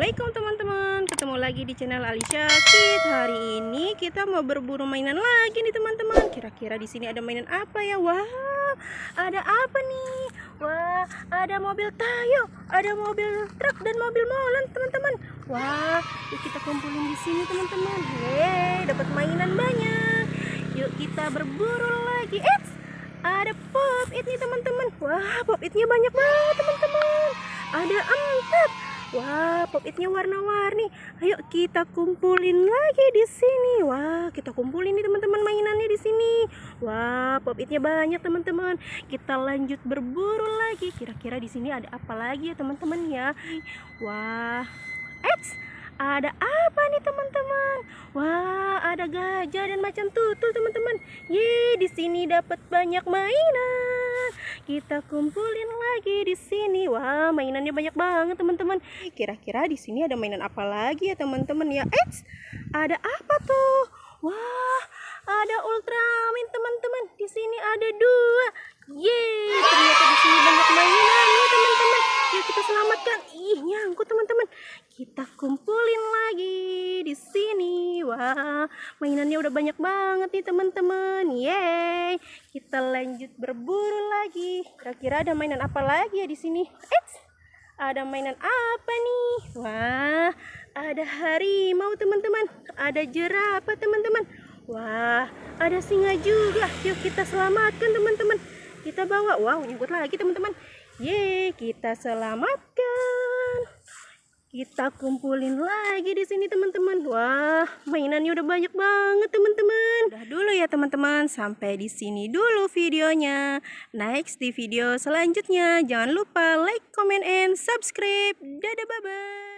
Assalamualaikum teman-teman, ketemu lagi di channel Alisha Kid. Hari ini kita mau berburu mainan lagi nih teman-teman. Kira-kira di sini ada mainan apa ya? Wah, ada apa nih? Wah, ada mobil Tayo, ada mobil truk dan mobil molen teman-teman. Wah, yuk kita kumpulin di sini teman-teman. Yeay, dapat mainan banyak. Yuk kita berburu lagi. Ada pop it nih teman-teman. Wah, pop itnya banyak banget teman-teman. Ada 4. Wah, pop itnya warna-warni. Ayo kita kumpulin lagi di sini. Wah, kita kumpulin nih teman-teman mainannya di sini. Wah, pop itnya banyak teman-teman. Kita lanjut berburu lagi. Kira-kira di sini ada apa lagi ya teman-teman ya? Wah, ada apa nih teman-teman? Wah, ada gajah dan macan tutul teman-teman. Ye, di sini dapat banyak mainan. Kita kumpulin lagi di sini. Wah, mainannya banyak banget teman-teman. Kira-kira di sini ada mainan apa lagi ya teman-teman ya? Ada apa tuh? Wah, ada Ultraman teman-teman. Di sini ada 2. Yeay, ternyata di sini banyak mainan ya teman-teman. Yuk kita selamatkan. Ih, nyangkut teman-teman. Kita kumpulin lagi di sini. Wah, mainannya udah banyak banget nih teman-teman. Yeay, kita lanjut berburu lagi. Kira-kira ada mainan apa lagi ya di sini? Ada mainan apa nih? Wah, ada harimau teman-teman. Ada jerapah teman-teman. Wah, ada singa juga. Yuk kita selamatkan teman-teman. Kita bawa. Wow, nyangkut lagi teman-teman. Yeay, kita selamatkan. Kita kumpulin lagi di sini teman-teman. Wah, mainannya udah banyak banget teman-teman. Udah dulu ya teman-teman, sampai di sini dulu videonya. Next di video selanjutnya, jangan lupa like, comment, and subscribe. Dadah, bye-bye.